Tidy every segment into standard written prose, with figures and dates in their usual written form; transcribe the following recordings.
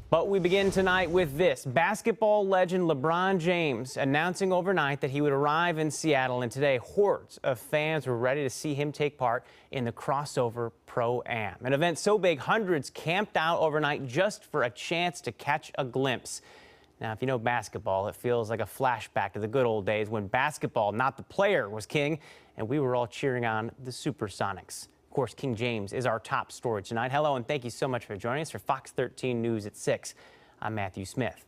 But we begin tonight with this. Basketball legend Lebron James announcing overnight that he would arrive in Seattle, and today hordes of fans were ready to see him take part in the crossover Pro-Am. An event so big, hundreds camped out overnight just for a chance to catch a glimpse. Now, if you know basketball, it feels like a flashback to the good old days when basketball, not the player, was king, and we were all cheering on the Supersonics. Of course, King James is our top story tonight. Hello, and thank you so much for joining us for Fox 13 News at 6. I'm Matthew Smith.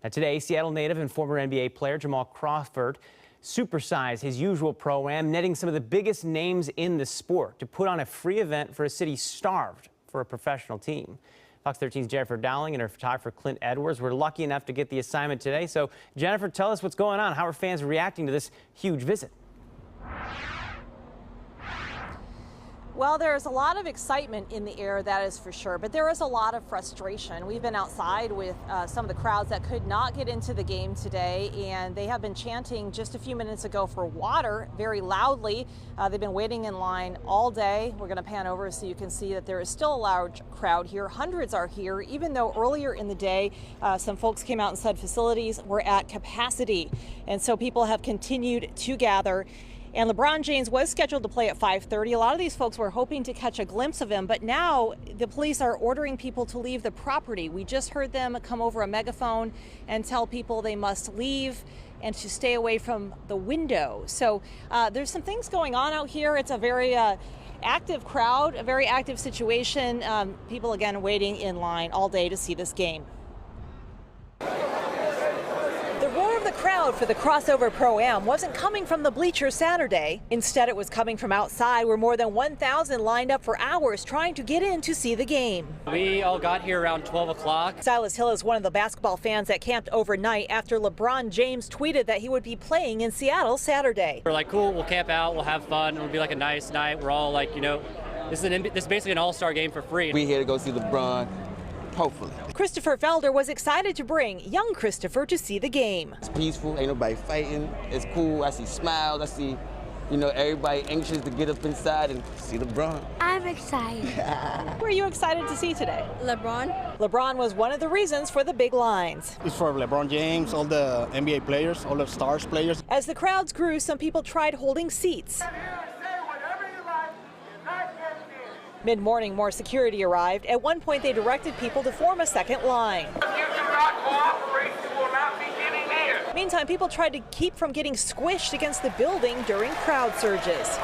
Now today, Seattle native and former NBA player Jamal Crawford supersized his usual Pro-Am, netting some of the biggest names in the sport to put on a free event for a city starved for a professional team. Fox 13's Jennifer Dowling and her photographer Clint Edwards were lucky enough to get the assignment today. So, Jennifer, tell us what's going on. How are fans reacting to this huge visit? Well, there's a lot of excitement in the air, that is for sure, but there is a lot of frustration. We've been outside with some of the crowds that could not get into the game today, and they have been chanting just a few minutes ago for water very loudly. They've been waiting in line all day. We're going to pan over so you can see that there is still a large crowd here. Hundreds are here, even though earlier in the day some folks came out and said facilities were at capacity, and so people have continued to gather. And LeBron James was scheduled to play at 5:30. A lot of these folks were hoping to catch a glimpse of him, but now the police are ordering people to leave the property. We just heard them come over a megaphone and tell people they must leave and to stay away from the window. So there's some things going on out here. It's a very active crowd, a very active situation. People, again, waiting in line all day to see this game. The roar of the crowd for the crossover Pro-Am wasn't coming from the bleachers Saturday. Instead, it was coming from outside, where more than 1,000 lined up for hours trying to get in to see the game. We all got here around 12 o'clock. Silas Hill is one of the basketball fans that camped overnight after LeBron James tweeted that he would be playing in Seattle Saturday. We're like, cool, we'll camp out, we'll have fun, it'll be like a nice night. We're all like, you know, this is basically an all-star game for free. We here to go see LeBron. Hopefully. Christopher Felder was excited to bring young Christopher to see the game. It's peaceful, ain't nobody fighting. It's cool. I see smiles. I see, everybody anxious to get up inside and see LeBron. I'm excited. Who are you excited to see today? LeBron. LeBron was one of the reasons for the big lines. It's for LeBron James, all the NBA players, all the stars players. As the crowds grew, some people tried holding seats. Mid-morning, more security arrived. At one point, they directed people to form a second line. If you do not cooperate, you will not be getting in. Meantime, people tried to keep from getting squished against the building during crowd surges.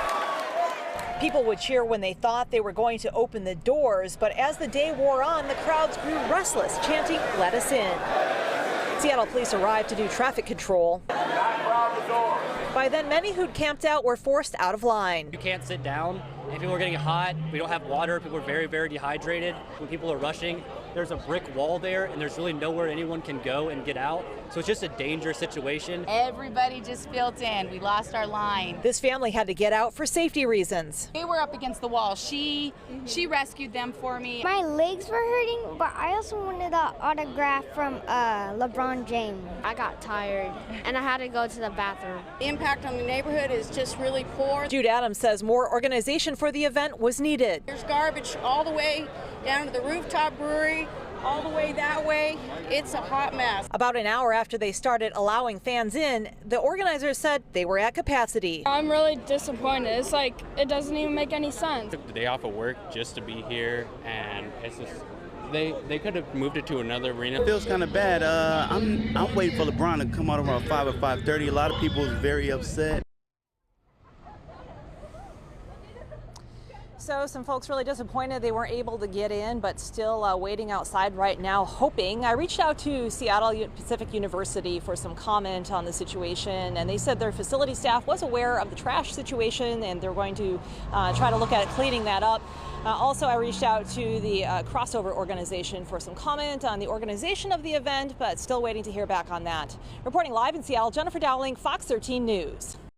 People would cheer when they thought they were going to open the doors, but as the day wore on, the crowds grew restless, chanting, "Let us in." Seattle police arrived to do traffic control. By then, many who'd camped out were forced out of line. You can't sit down, and people are getting hot. We don't have water. People are very, very dehydrated. When people are rushing, there's a brick wall there, and there's really nowhere anyone can go and get out. So it's just a dangerous situation. Everybody just filled in. We lost our line. This family had to get out for safety reasons. They were up against the wall. She rescued them for me. My legs were hurting, but I also wanted an autograph from LeBron James. I got tired, and I had to go to the bathroom. The impact on the neighborhood is just really poor. Jude Adams says more organization for the event was needed. There's garbage all the way down to the rooftop brewery, all the way that way. It's a hot mess. About an hour after they started allowing fans in, the organizers said they were at capacity. I'm really disappointed. It's like it doesn't even make any sense. Took the day off of work just to be here, and it's just they could have moved it to another arena. It feels kind of bad. I'm waiting for LeBron to come out around 5 or 5:30. A lot of people is very upset. So some folks really disappointed they weren't able to get in, but still waiting outside right now, hoping. I reached out to Seattle Pacific University for some comment on the situation, and they said their facility staff was aware of the trash situation, and they're going to try to look at cleaning that up. Also, I reached out to the crossover organization for some comment on the organization of the event, but still waiting to hear back on that. Reporting live in Seattle, Jennifer Dowling, Fox 13 News.